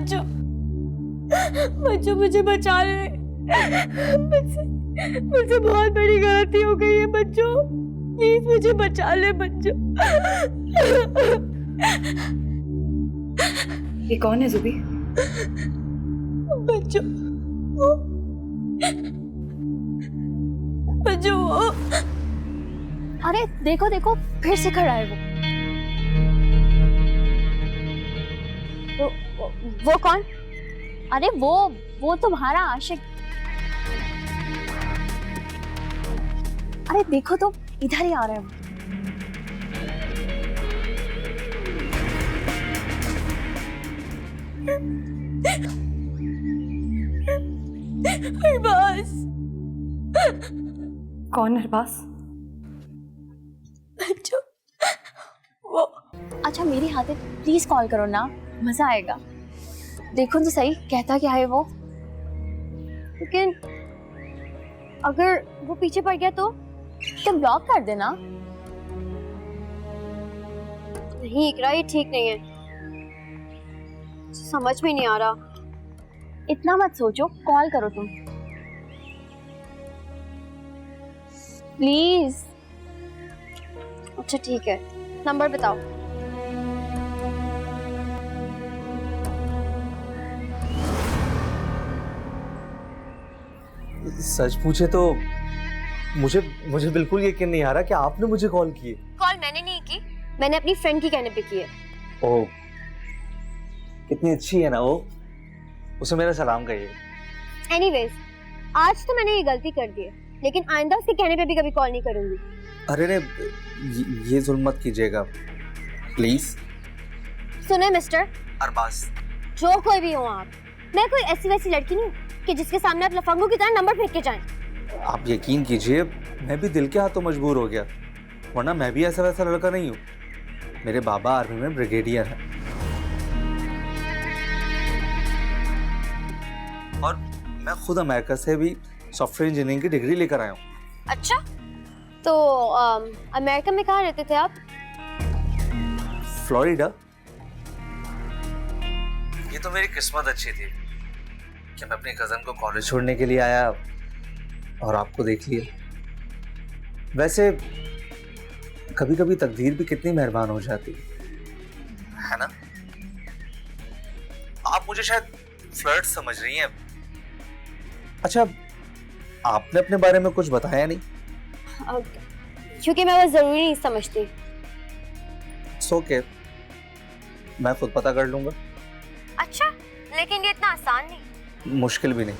बच्चों बच्चों मुझे बचा ले। मुझसे बहुत बड़ी गलती हो गई है बच्चों, प्लीज मुझे बचा ले बच्चों। ये कौन है ज़ुबी? बच्चों बच्चों अरे देखो देखो फिर से खड़ा है वो कौन? अरे वो तुम्हारा आशिक। अरे देखो तो इधर ही आ रहा है वो। अरबाज। कौन अरबाज? बच्चों वो। अच्छा मेरी हाथे प्लीज कॉल करो ना, मजा आएगा। देखो तो सही कहता क्या है वो। लेकिन अगर वो पीछे पड़ गया तो ब्लॉक कर देना। नहीं इकरा, ये ठीक नहीं है, समझ में नहीं आ रहा। इतना मत सोचो, कॉल करो तुम प्लीज। अच्छा ठीक है, नंबर बताओ। सच पूछे तो मुझे बिल्कुल यकीन नहीं आ रहा कि आपने मुझे कॉल की। कॉल मैंने नहीं की, मैंने अपनी फ्रेंड की कहने पे की है। ओह, कितनी अच्छी है ना वो, उसे मेरा सलाम कहिए। एनीवेज, आज तो मैंने ये गलती कर दी है, लेकिन आइंदा उसके कहने पे भी कभी कॉल नहीं करूंगी। अरे ने ये जुल्म मत कीजिएगा प्लीज। सुने मिस्टर अरबाज, जो कोई भी हो आप, मैं कोई ऐसी वैसी लड़की नहीं कि जिसके सामने आप लफंगों की तरह नंबर फेंक के जाएं। आप यकीन कीजिए, मैं भी दिल के हाथों मजबूर हो गया, वरना मैं भी ऐसा वैसा लड़का नहीं हूँ। मेरे बाबा आर्मी में ब्रिगेडियर हैं और मैं खुद अमेरिका से भी सॉफ्टवेयर इंजीनियरिंग की डिग्री लेकर आया हूँ। अच्छा, तो अमेरिका में कहाँ रहते थे आप? फ्लोरिडा। ये तो मेरी किस्मत अच्छी थी कि मैं अपनी कजन को कॉलेज छोड़ने के लिए आया और आपको देख लिया। वैसे कभी कभी तकदीर भी कितनी मेहरबान हो जाती है ना। आप मुझे शायद फ्लर्ट समझ रही हैं। अच्छा, आपने अपने बारे में कुछ बताया नहीं? क्योंकि मैं वो जरूरी नहीं समझती। ओके, मैं खुद पता कर लूंगा। अच्छा, लेकिन ये इतना आसान नहीं। मुश्किल भी नहीं।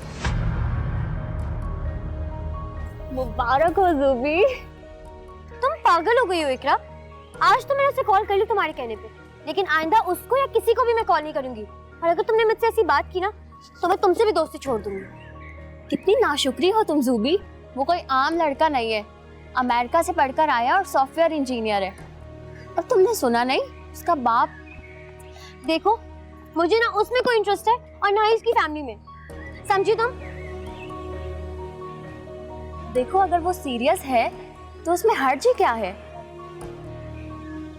मुबारक हो ज़ुबी, तुम पागल हो गई हो इकरा। आज तो मैंने उसे कॉल कर ली तुम्हारे कहने पे, लेकिन आइंदा उसको या किसी को भी मैं कॉल नहीं करूंगी। और अगर तुमने मुझसे ऐसी बात की ना तो मैं तुमसे भी दोस्ती छोड़ दूंगी। कितनी नाशुक्री हो तुम ज़ुबी, वो कोई आम लड़का नहीं है, अमेरिका से पढ़कर आया और सॉफ्टवेयर इंजीनियर है। और तुमने सुना नहीं, उसका बाप। देखो, मुझे ना उसमें कोई इंटरेस्ट है और ना ही उसकी फैमिली में, समझी तुम? देखो अगर वो सीरियस है तो उसमें हर्ज ही क्या है।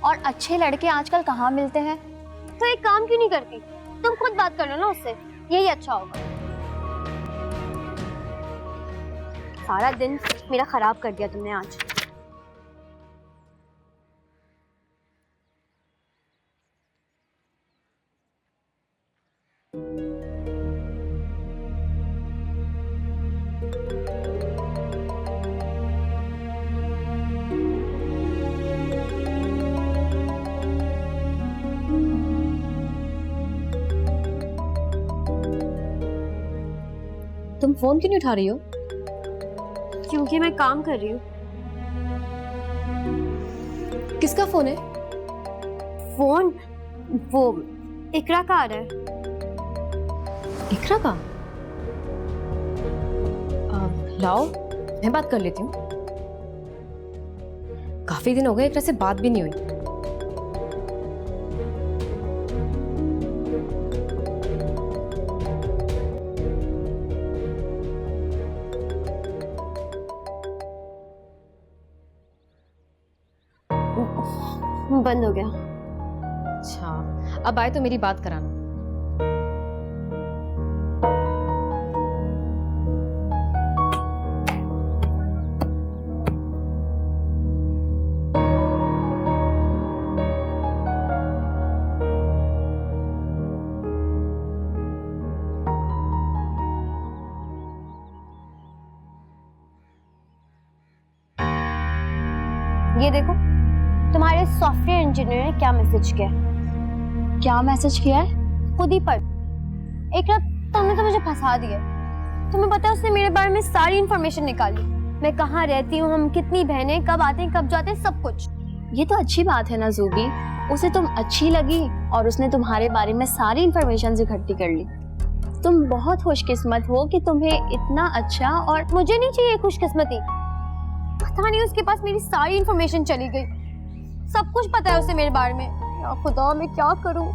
और अच्छे लड़के आजकल कहाँ मिलते हैं। तो एक काम क्यों नहीं करती, तुम खुद बात कर लो ना उससे, यही अच्छा होगा। सारा दिन मेरा खराब कर दिया तुमने आज। तुम फोन क्यों नहीं उठा रही हो? क्योंकि मैं काम कर रही हूँ। किसका फोन है? फोन वो इकरा का आ रहा है। इकरा का? लाओ मैं बात कर लेती हूँ। काफी दिन हो गए इकरा से बात भी नहीं हुई। बंद हो गया। अच्छा अब आए तो मेरी बात कराना। ये देखो, तुम्हारे सॉफ्टवेयर इंजीनियर ने क्या मैसेज किया है। क्या मैसेज किया है? खुद ही पढ़। एक रात तुमने तो मुझे फंसा दिया। तुम्हें पता है उसने मेरे बारे में सारी इंफॉर्मेशन निकाली, मैं कहाँ रहती हूँ, हम कितनी बहनें, कब आते हैं कब जाते हैं, सब कुछ। ये तो अच्छी बात है ना जूबी, उसे तुम अच्छी लगी और उसने तुम्हारे बारे में सारी इंफॉर्मेशन इकट्ठी कर ली। तुम बहुत खुशकिस्मत हो कि तुम्हें इतना अच्छा, और मुझे नहीं चाहिए खुशकिस्मती। पता नहीं उसके पास मेरी सारी इंफॉर्मेशन चली गई, सब कुछ पता है उसे मेरे बारे में। या खुदा, मैं क्या करूं?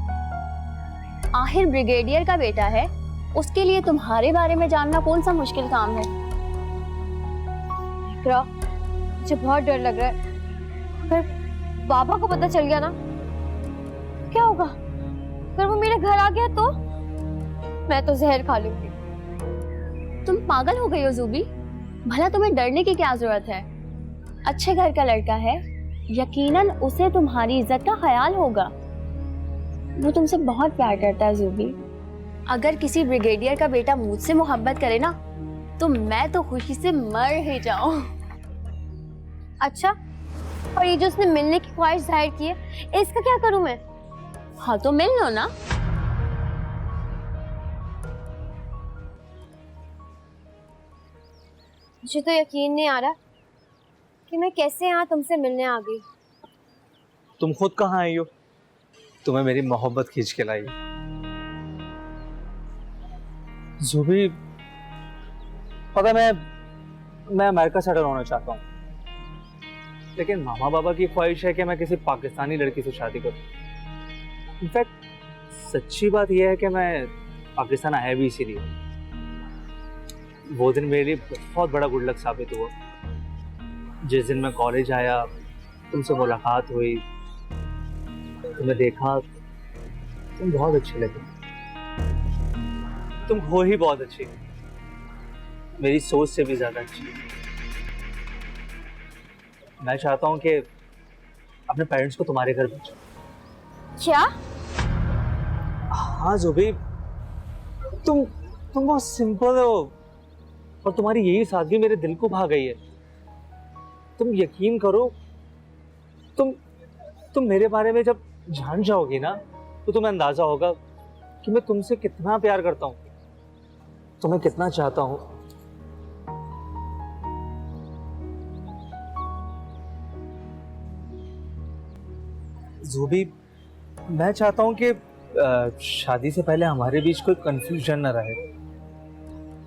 आखिर ब्रिगेडियर का बेटा है, उसके लिए तुम्हारे बारे में जानना कौन सा मुश्किल काम है। इकरा, मुझे बहुत डर लग रहा है। अगर बाबा को पता चल गया ना, क्या होगा? अगर वो मेरे घर आ गया तो मैं तो जहर खा लूंगी। तुम पागल हो गई हो जूबी, भला तुम्हें डरने की क्या जरूरत है? अच्छे घर का लड़का है, यकीनन उसे तुम्हारी इज्जत का ख्याल होगा। वो तुमसे बहुत प्यार करता है जूबी। अगर किसी ब्रिगेडियर का बेटा मुझसे मोहब्बत करे ना, तो मैं तो खुशी से मर ही जाऊं। अच्छा, और ये जो उसने मिलने की ख्वाहिश जाहिर की है, इसका क्या करूं मैं? हाँ तो मिल लो ना। मुझे तो यकीन नहीं आ रहा कि मैं कैसे यहाँ तुमसे मिलने आ गई। तुम खुद कहाँ आई हो? तुम्हें मेरी मोहब्बत खींच के लाई। ज़ुबी, पता, मैं अमेरिका सेटल होना चाहता हूँ, लेकिन मामा बाबा की ख्वाहिश है कि मैं किसी पाकिस्तानी लड़की से शादी करूँ। इनफैक्ट सच्ची बात यह है कि मैं पाकिस्तान आया भी इसीलिए। वो दिन मेरे लिए बहुत बड़ा गुड लक साबित हुआ। जिस दिन मैं कॉलेज आया, तुमसे मुलाकात हुई, तुम्हें देखा, तुम बहुत अच्छी लगी। तुम हो ही बहुत अच्छी, मेरी सोच से भी ज्यादा अच्छी। मैं चाहता हूँ कि अपने पेरेंट्स को तुम्हारे घर भेजो। क्या? हाँ ज़ुबी, तुम बहुत सिंपल हो और तुम्हारी यही सादगी मेरे दिल को भा गई है। तुम यकीन करो, तुम मेरे बारे में जब जान जाओगी ना, तो तुम्हें अंदाजा होगा कि मैं तुमसे कितना प्यार करता हूँ, तुम्हें कितना चाहता हूँ। ज़ुबी, मैं चाहता हूँ कि शादी से पहले हमारे बीच कोई कंफ्यूजन न रहे।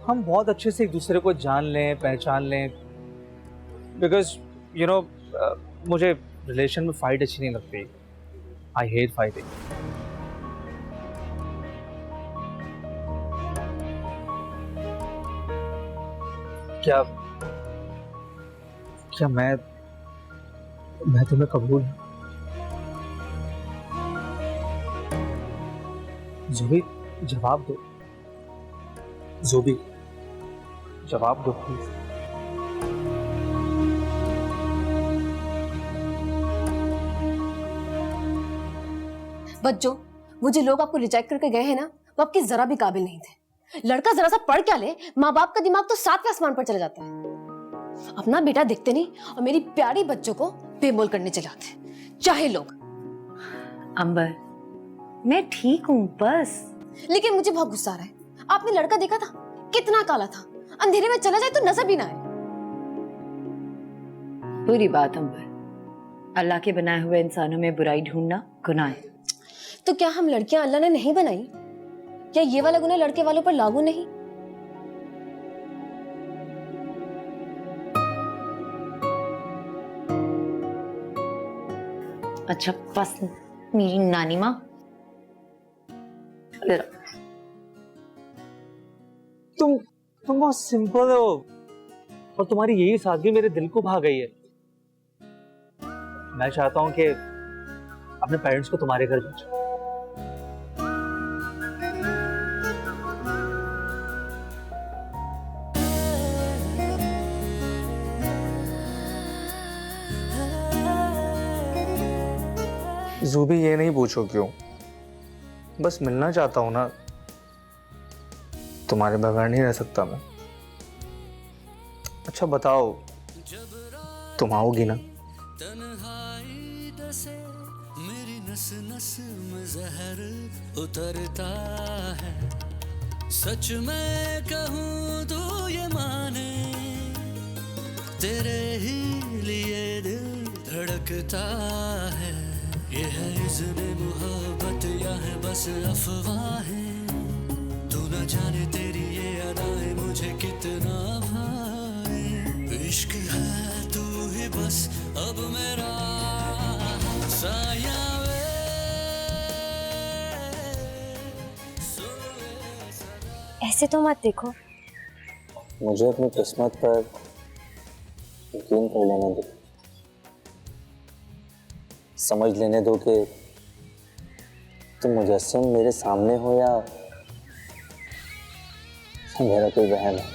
हम बहुत अच्छे से एक दूसरे को जान लें, पहचान लें, बिकॉज यू नो मुझे रिलेशन में फाइट अच्छी नहीं लगती। I hate fighting. क्या मैं तुम्हें कबूल हूं? ज़ुबी, जवाब दो। ज़ुबी, जवाब दो प्लीज। बच्चों, वो जो लोग आपको रिजेक्ट करके गए हैं ना, वो आपके जरा भी काबिल नहीं थे। लड़का जरा सा पढ़ क्या ले, माँ बाप का दिमाग तो 7वें आसमान पर चला जाता है। अपना बेटा देखते नहीं और मेरी प्यारी बच्चों को बेमोल करने चले आते, चाहे लोग। अंबर, मैं ठीक हूँ बस। लेकिन मुझे बहुत गुस्सा आ रहा है। आपने लड़का देखा था, कितना काला था, अंधेरे में चला जाए तो नजर भी ना आए। बुरी बात अंबर, अल्लाह के बनाए हुए इंसानों में बुराई ढूंढना गुनाह है। तो क्या हम लड़कियां अल्लाह ने नहीं बनाई? क्या ये वाला गुनाह लड़के वालों पर लागू नहीं? अच्छा बस मेरी नानी माँ, तुम बहुत सिंपल हो और तुम्हारी यही सादगी मेरे दिल को भा गई है। मैं चाहता हूं कि अपने पेरेंट्स को तुम्हारे घर भेजो। ज़ुबी, ये नहीं पूछो क्यों, बस मिलना चाहता हूं ना। तुम्हारे बगैर नहीं रह सकता मैं। अच्छा बताओ, तुम आओगी ना? जुदाई दसे मेरी नस नस में जहर उतरता है। सच मैं कहूँ तो ये माने तेरे ही लिए दिल धड़कता है। ये है इज़्ने मोहब्बत या है बस अफवाहें, तू न जाने तेरी ये अदाएं मुझे कितना भाए। इश्क है तू ही बस अब मेरा साया वे, सोए सदा। ऐसे तो मत देखो। मुझे अपनी किस्मत पर यकीन कर लेने दो, समझ लेने दो कि तुम मुजस्सिम मेरे सामने हो या मेरा कोई बहन है।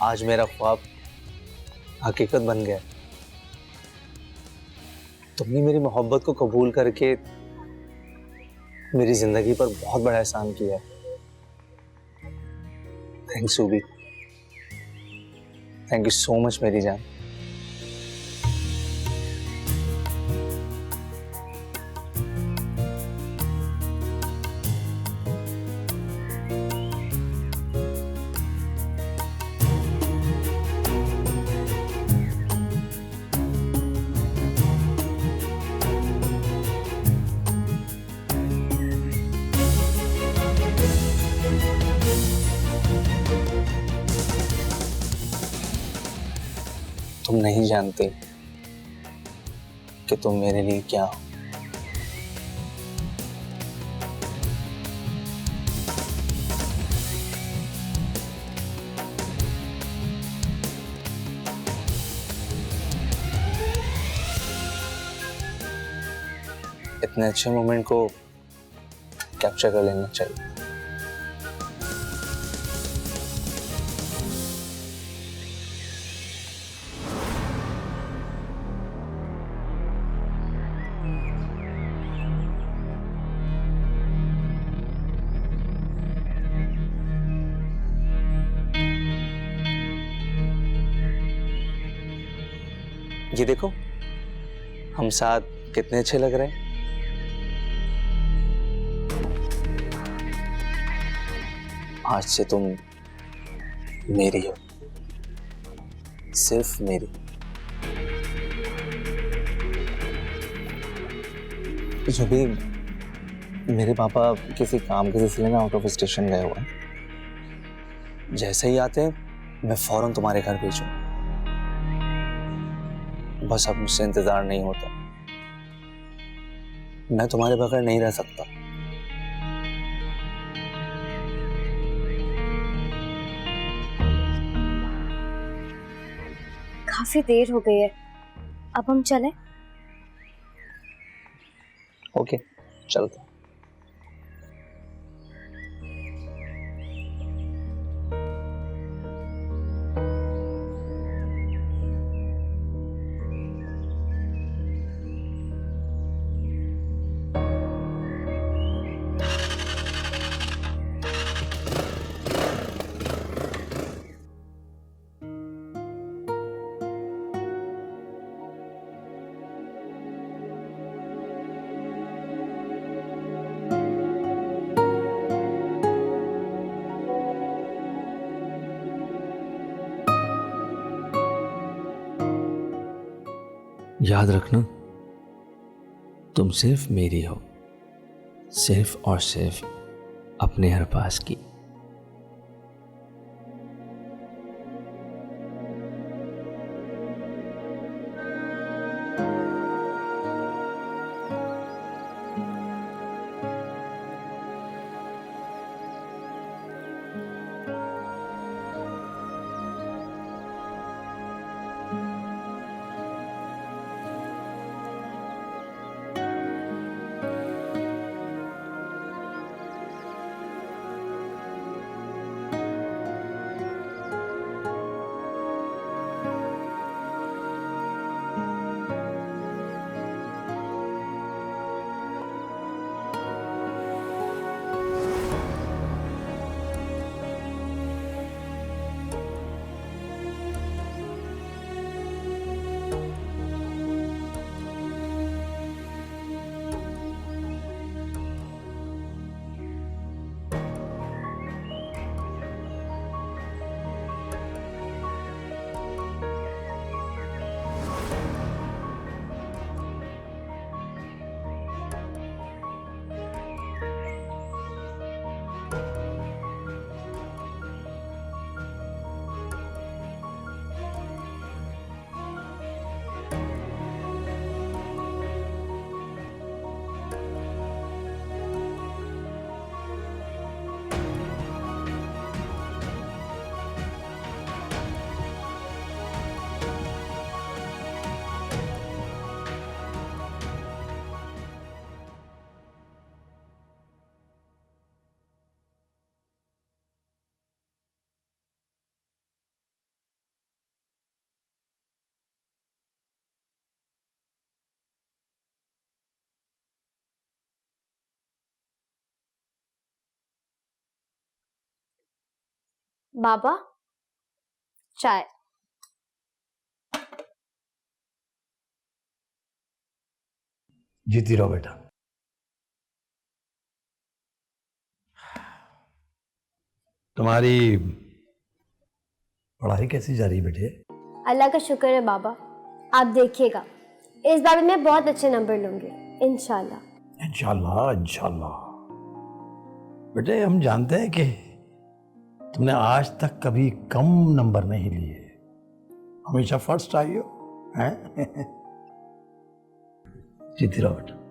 आज मेरा ख्वाब हकीकत बन गया। तुमने मेरी मोहब्बत को कबूल करके मेरी जिंदगी पर बहुत बड़ा एहसान किया है। Thanks Subi, thank you so much मेरी जान। तुम नहीं जानते कि तुम मेरे लिए क्या हो। इतने अच्छे मोमेंट को कैप्चर कर लेना चाहिए। ये देखो हम साथ कितने अच्छे लग रहे हैं। आज से तुम मेरी हो, सिर्फ मेरी। जो भी मेरे पापा किसी काम के सिलसिले में आउट ऑफ स्टेशन गए हुए हैं, जैसे ही आते मैं फौरन तुम्हारे घर भेजूं। बस अब मुझसे इंतजार नहीं होता, मैं तुम्हारे बगैर नहीं रह सकता। काफी देर हो गई है, अब हम चलें? ओके, चलते हैं। याद रखना, तुम सिर्फ मेरी हो, सिर्फ और सिर्फ अपने हर पास की। बाबा चाय। जीती रहो बेटा। तुम्हारी पढ़ाई कैसी जा रही है बेटे? अल्लाह का शुक्र है बाबा, आप देखिएगा इस बार भी मैं बहुत अच्छे नंबर लूंगी इंशाल्लाह। इंशाल्लाह इंशाल्लाह। बेटे हम जानते हैं कि तुमने आज तक कभी कम नंबर नहीं लिए, हमेशा फर्स्ट आई हो, हैं? जीती रहो बेटा।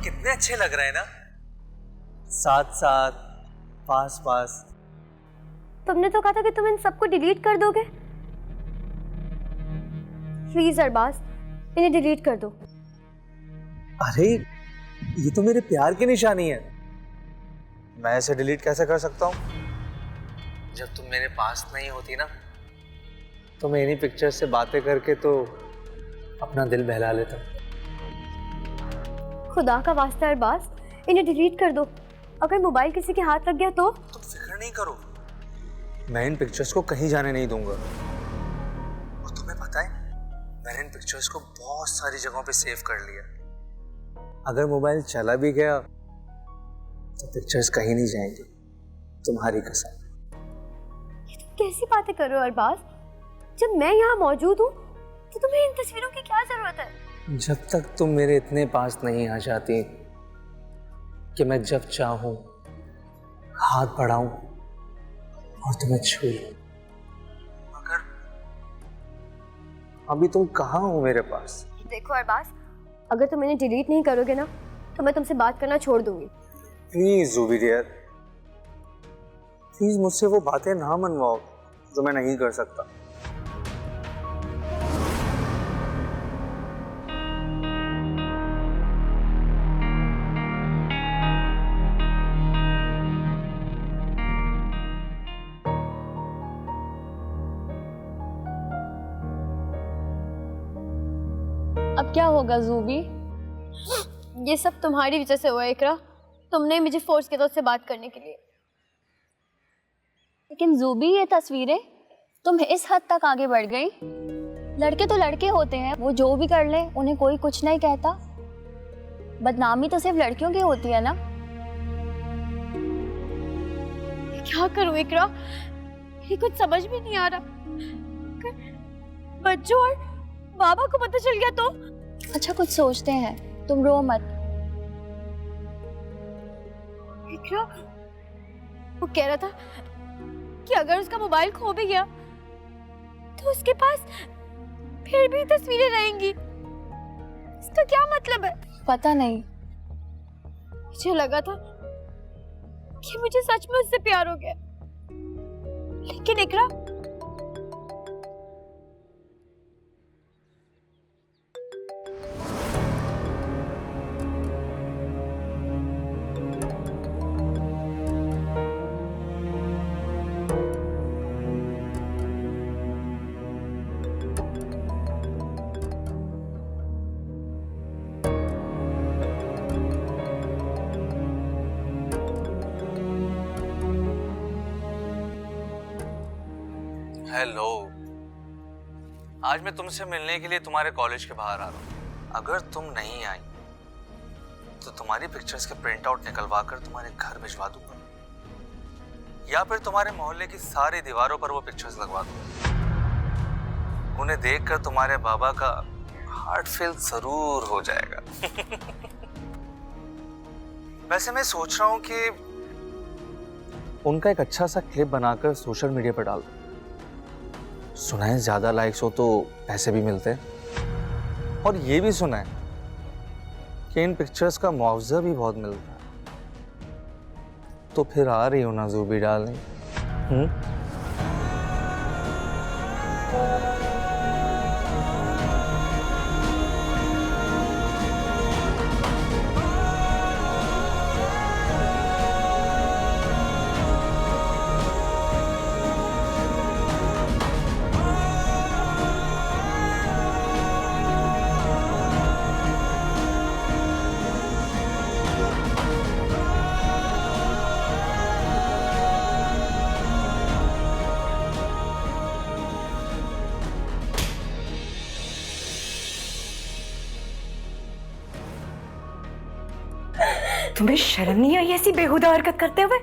कितने अच्छे लग रहे हैं ना, साथ साथ, पास पास। तुमने तो कहा था कि तुम इन सबको डिलीट कर दोगे। प्लीज अरबाज, इन्हें डिलीट कर दो। अरे ये तो मेरे प्यार की निशानी है, मैं इसे डिलीट कैसे कर सकता हूँ? जब तुम मेरे पास नहीं होती ना, तो मैं इन्हीं पिक्चर से बातें करके तो अपना दिल बहला लेता हूँ। खुदा का वास्ता अरबाज, इन्हें डिलीट कर दो। अगर मोबाइल किसी के हाथ लग गया तो? तुम फिक्र नहीं करो, मैं इन पिक्चर्स को कहीं जाने नहीं दूंगा। और तुम्हें पता है, मैंने इन पिक्चर्स को बहुत सारी जगहों पे सेव कर लिया। अगर मोबाइल चला भी गया तो पिक्चर्स कहीं नहीं जाएंगे, तुम्हारी कसम। ये तुम कैसी बातें कर रहे हो अरबाज? जब मैं यहाँ मौजूद हूँ तो तुम्हें इन तस्वीरों की क्या जरूरत है? जब तक तुम मेरे इतने पास नहीं आ जाती कि मैं जब चाहूं हाथ बढ़ाऊं और तुम्हें छू लूं, मगर अभी तुम कहाँ हो मेरे पास? देखो अरबाज, अगर तुम इन्हें डिलीट नहीं करोगे ना तो मैं तुमसे बात करना छोड़ दूंगी। प्लीज ज़ूबी डियर, प्लीज मुझसे वो बातें ना मनवाओ जो मैं नहीं कर सकता। अब क्या होगा ज़ूबी? ये सब तुम्हारी वजह से हुआ इकरा, तुमने मुझे फोर्स किया था उससे बात करने के लिए। लेकिन ज़ूबी, ये तस्वीरें, तुम इस हद तक आगे बढ़ गई। लड़के तो लड़के होते हैं, वो जो भी कर ले उन्हें कोई कुछ नहीं कहता। बदनामी तो सिर्फ लड़कियों की होती है ना। क्या करूं इकरा, ये कुछ समझ भी नहीं आ रहा। बच्चों और बाबा को पता चल गया तो? अच्छा कुछ सोचते हैं, तुम रो मत। इकरा, वो कह रहा था कि अगर उसका मोबाइल खो भी गया तो उसके पास फिर भी तस्वीरें रहेंगी। इसका क्या मतलब है? पता नहीं, मुझे लगा था कि मुझे सच में उससे प्यार हो गया, लेकिन इकरा, हेलो, आज मैं तुमसे मिलने के लिए तुम्हारे कॉलेज के बाहर आ रहा हूँ। अगर तुम नहीं आई तो तुम्हारी पिक्चर्स के प्रिंट आउट निकलवा कर तुम्हारे घर भिजवा दूंगा, या फिर तुम्हारे मोहल्ले की सारी दीवारों पर वो पिक्चर्स लगवा दूंगा। उन्हें देखकर तुम्हारे बाबा का हार्ट फेल जरूर हो जाएगा। वैसे मैं सोच रहा हूँ कि उनका एक अच्छा सा क्लिप बनाकर सोशल मीडिया पर डाल दूं। सुना है ज्यादा लाइक्स हो तो पैसे भी मिलते हैं, और ये भी सुना है कि इन पिक्चर्स का मुआवजा भी बहुत मिलता है। तो फिर आ रही हो ना ज़ूबी डालने? तुम्हें शर्म नहीं आई ऐसी बेहुदा हरकत करते हुए?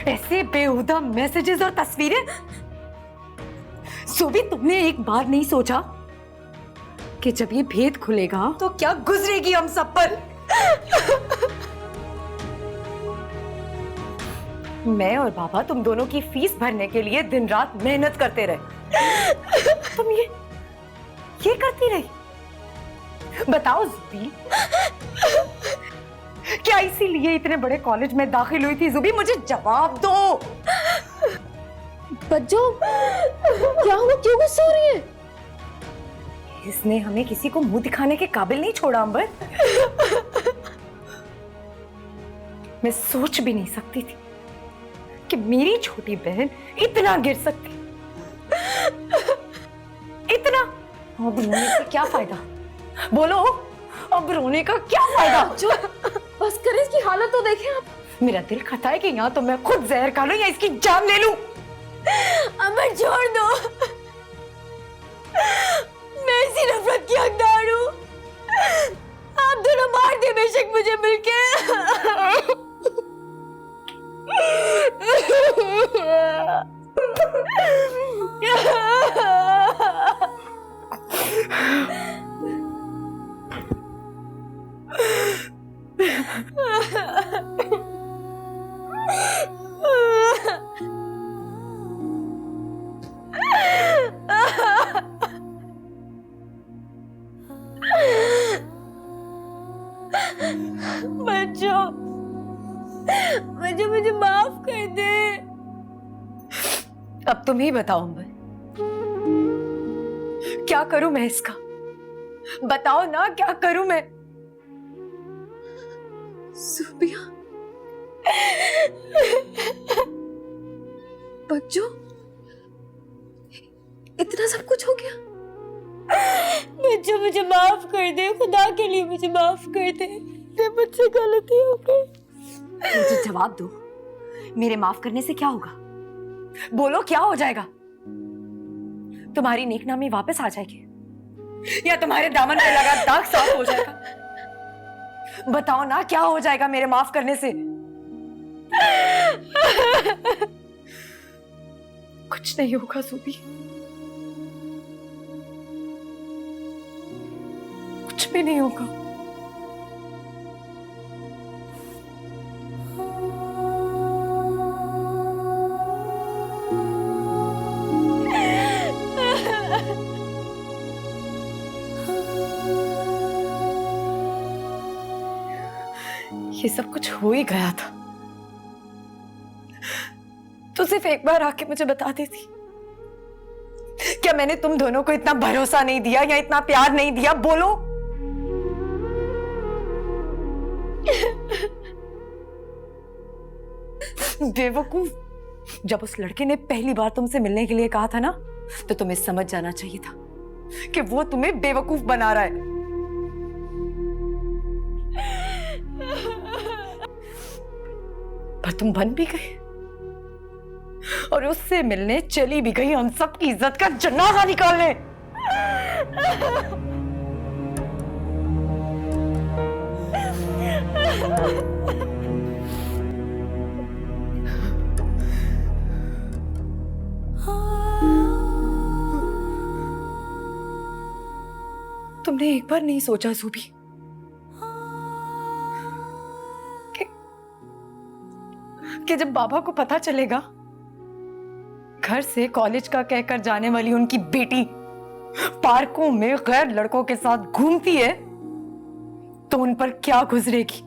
ऐसे बेहुदा मैसेजेस और तस्वीरें। सुबी, तुमने एक बार नहीं सोचा कि जब ये भेद खुलेगा तो क्या गुजरेगी हम सब पर? मैं और बाबा तुम दोनों की फीस भरने के लिए दिन रात मेहनत करते रहे। तुम ये करती रही। बताओ ज़ुबी, क्या इसीलिए इतने बड़े कॉलेज में दाखिल हुई थी? ज़ुबी, मुझे जवाब दो। बच्चों, क्या हुआ? क्यों गुस्सा हो रही है? इसने हमें किसी को मुंह दिखाने के काबिल नहीं छोड़ा अंबर। मैं सोच भी नहीं सकती थी कि मेरी छोटी बहन इतना गिर सकती। इतना। अब रोने से क्या फायदा? बोलो, अब रोने का क्या फायदा? जो बस करें, इसकी हालत तो देखें आप। मेरा दिल खाता है कि यहाँ तो मैं खुद जहर खा लूं या इसकी जान ले लूं। अमर, छोड़ दो। मैं इसी नफरत की हकदार हूँ। आप दोनों मार दे बेशक मुझे मिलके। बच्चों, मुझे माफ कर दे। अब तुम ही बताओ अंबर, क्या करूं मैं इसका? बताओ ना, क्या करूं मैं? सुबिया, बच्चों, इतना सब कुछ हो गया? बच्चों, मुझे माफ कर दे, खुदा के लिए मुझे माफ कर दे। मुझसे गलती हो गई। मुझे जवाब दो, मेरे माफ करने से क्या होगा? बोलो, क्या हो जाएगा? तुम्हारी नेकनामी वापस आ जाएगी या तुम्हारे दामन पे लगा दाग साफ हो जाएगा? बताओ ना, क्या हो जाएगा मेरे माफ करने से? कुछ नहीं होगा सुबी, कुछ भी नहीं होगा। ये सब कुछ हो ही गया था तो सिर्फ एक बार आके मुझे बता देती। क्या मैंने तुम दोनों को इतना भरोसा नहीं दिया या इतना प्यार नहीं दिया? बोलो। बेवकूफ, जब उस लड़के ने पहली बार तुमसे मिलने के लिए कहा था ना, तो तुम्हें समझ जाना चाहिए था कि वो तुम्हें बेवकूफ बना रहा है। पर तुम बन भी गए और उससे मिलने चली भी गई हम सब की इज्जत का जनाजा निकालने। तुमने एक बार नहीं सोचा ज़ुबी कि जब बाबा को पता चलेगा घर से कॉलेज का कहकर जाने वाली उनकी बेटी पार्कों में गैर लड़कों के साथ घूमती है तो उन पर क्या गुजरेगी?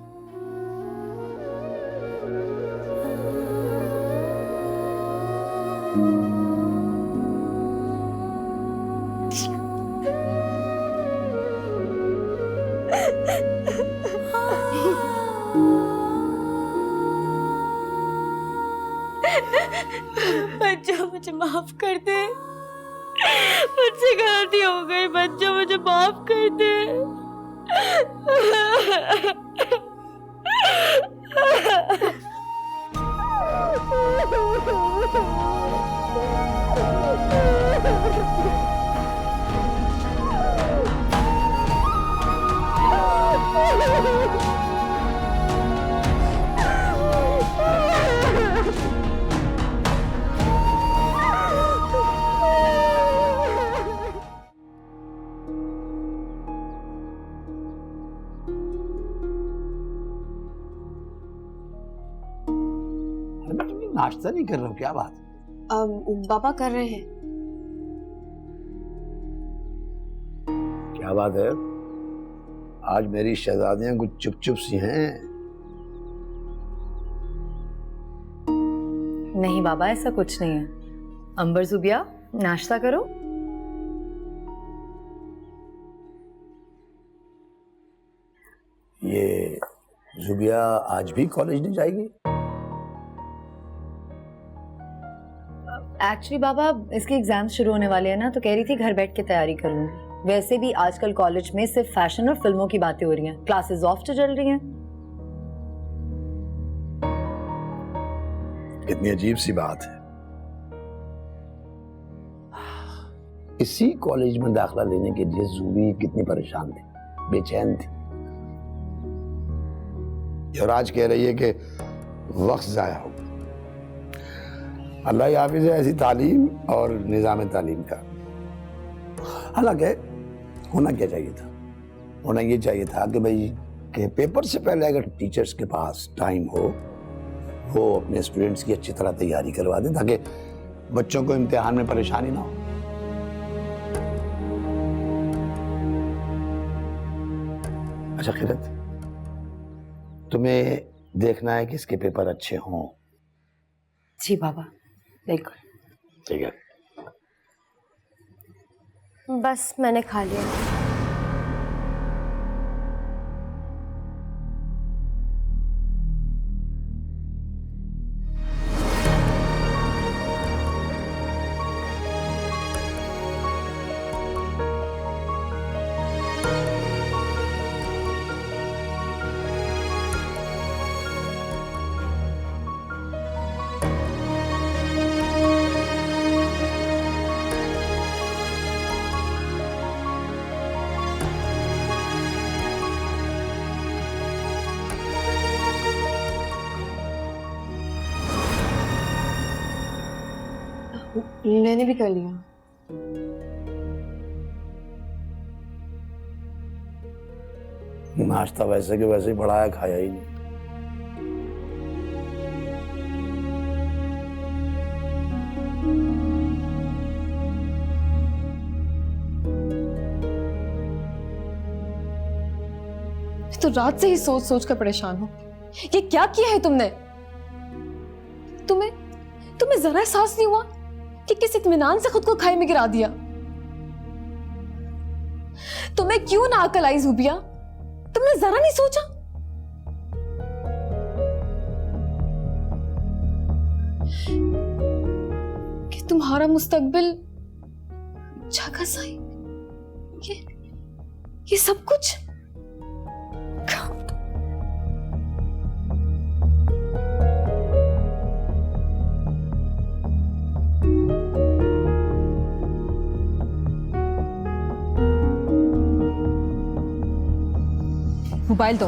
बच्चों मुझे माफ कर दे, मुझसे गलती हो गई, बच्चों मुझे माफ कर दे। नाश्ता नहीं कर रहे हो, क्या बात? बाबा कर रहे हैं। क्या बात है? आज मेरी शहजादियां कुछ चुप चुप सी हैं। नहीं बाबा, ऐसा कुछ नहीं है। अंबर ज़ुबिया, नाश्ता करो। ये ज़ुबिया आज भी कॉलेज नहीं जाएगी? एक्चुअली बाबा, इसके एग्जाम शुरू होने वाले हैं ना, तो कह रही थी घर बैठ के तैयारी कर लूंगी। वैसे भी आजकल कॉलेज में सिर्फ फैशन और फिल्मों की बातें हो रही हैं, क्लासेस ऑफ तो चल रही हैं। कितनी अजीब सी बात है। इसी कॉलेज में दाखिला लेने के लिए ज़ुबी कितनी परेशान थी, बेचैन थी, और आज कह रही है कि वक्त जाया हो। अल्लाह हाफिज़ है ऐसी तालीम और निज़ाम तालीम का। हालांकि होना क्या चाहिए था? होना ये चाहिए था कि भाई कि पेपर से पहले अगर टीचर्स के पास टाइम हो, वो अपने स्टूडेंट्स की अच्छी तरह तैयारी करवा दें ताकि बच्चों को इम्तिहान में परेशानी ना हो। अच्छा खिरत, तुम्हें देखना है कि इसके पेपर अच्छे हों। जी बाबा, बिल्कुल। ठीक है। बस मैंने खा लिया। मैंने भी कर लिया। नाश्ता वैसे के वैसे ही पड़ा है, खाया ही नहीं। तो रात से ही सोच सोच कर परेशान हूं। ये क्या किया है तुमने? तुम्हें जरा एहसास नहीं हुआ कि किस इत्मीनान से खुद को खाई में गिरा दिया? तुम्हें क्यों ना अकल आई ज़ुबिया? तुमने जरा नहीं सोचा? कि तुम्हारा मुस्तकबिल जगह साई, ये सब कुछ मोबाइल दो।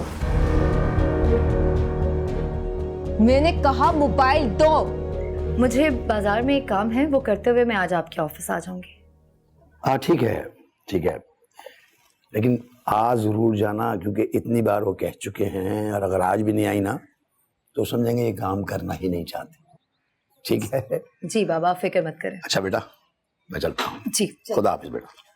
मैंने कहा मोबाइल दो। मुझे बाजार में एक काम है, वो करते हुए मैं आज आपके ऑफिस आ जाऊंगी। हाँ ठीक है, ठीक है। लेकिन आज ज़रूर जाना, क्योंकि इतनी बार वो कह चुके हैं, और अगर आज भी नहीं आई ना तो समझेंगे ये काम करना ही नहीं चाहते। ठीक है? जी बाबा, फिक्र मत करें। अच्छा बेटा, मैं चलता हूँ। जी खुदा हाफिज बेटा।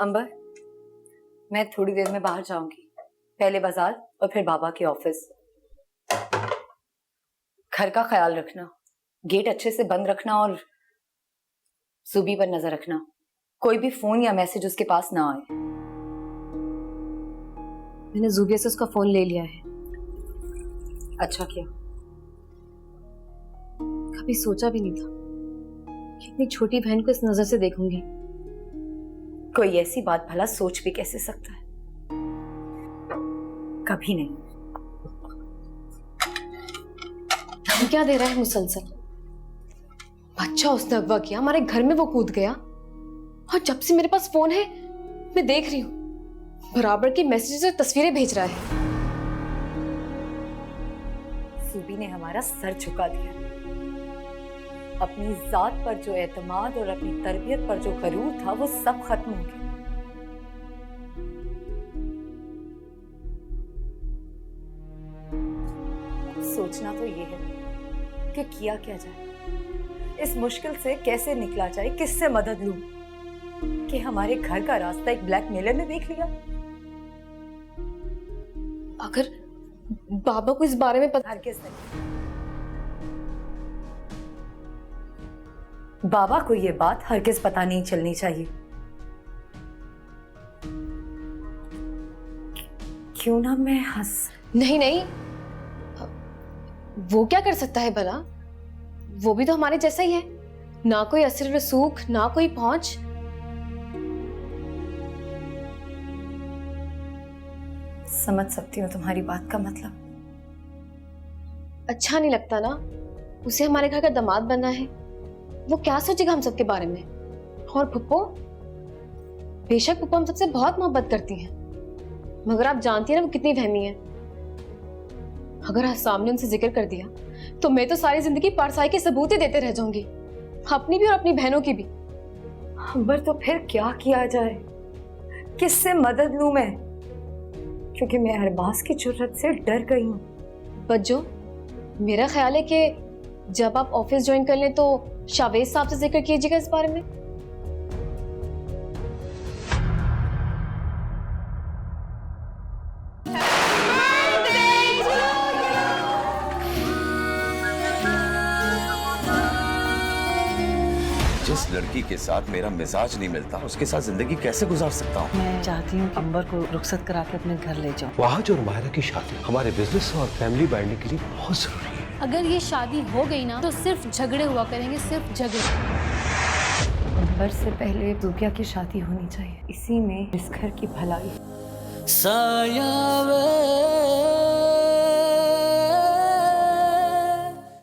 अंबर, मैं थोड़ी देर में बाहर जाऊंगी, पहले बाजार और फिर बाबा के ऑफिस। घर का ख्याल रखना, गेट अच्छे से बंद रखना और सुबी पर नजर रखना, कोई भी फोन या मैसेज उसके पास ना आए। मैंने जुबिया से उसका फोन ले लिया है। अच्छा किया। कभी सोचा भी नहीं था कि अपनी छोटी बहन को इस नजर से देखूंगी। कोई ऐसी बात भला सोच भी कैसे सकता है? कभी नहीं। क्या दे रहा है मुसलसल? बच्चा उसने अगवा किया, हमारे घर में वो कूद गया, और जब से मेरे पास फोन है मैं देख रही हूँ बराबर की मैसेजेस और तस्वीरें भेज रहा है। सुबी ने हमारा सर झुका दिया। अपनी जात पर जो एतमाद और अपनी तरबियत पर जो गरूर था वो सब खत्म हो गया। सोचना तो ये है कि किया क्या जाए, इस मुश्किल से कैसे निकला जाए, किससे मदद लूं कि हमारे घर का रास्ता एक ब्लैकमेलर ने देख लिया। अगर बाबा को इस बारे में पता, हरगिज़ नहीं। बाबा को ये बात हरगिज़ पता नहीं चलनी चाहिए। क्यों ना मैं हंस। नहीं नहीं, वो क्या कर सकता है भला? वो भी तो हमारे जैसा ही है, ना कोई असर रसूख, ना कोई पहुंच। समझ सकती हूँ तुम्हारी बात का मतलब। अच्छा नहीं लगता ना, उसे हमारे घर का दामाद बनना है, वो क्या सोचेगा हम सबके बारे में। और पुप्पो, बेशक पुप्पो हम सबसे बहुत मोहब्बत करती हैं, मगर आप जानती हैं ना वो कितनी वहमी है। अगर आज सामने उनसे जिक्र कर दिया तो मैं तो सारी जिंदगी पारसाई के सबूत ही देते रह जाऊंगी, अपनी भी और अपनी बहनों की भी। अंबर, तो फिर क्या किया जाए? किससे मदद लूं मैं? क्योंकि मैं अरबाज की जुर्रत से डर गई हूँ। बज्जो, मेरा ख्याल है कि जब आप ऑफिस ज्वाइन कर लें तो शावेज साहब से जिक्र कीजिएगा इस बारे में। जिस लड़की के साथ मेरा मिजाज नहीं मिलता उसके साथ जिंदगी कैसे गुजार सकता हूँ? मैं चाहती हूँ अंबर को रुखसत करा के अपने घर ले जाऊँ। वहाज और मायरा की शादी हमारे बिजनेस और फैमिली बाइंडिंग के लिए बहुत जरूरी है। अगर ये शादी हो गई ना तो सिर्फ झगड़े हुआ करेंगे, सिर्फ झगड़े। अंबर से पहले जुबिया की शादी होनी चाहिए, इसी में इस घर की भलाई। साया वे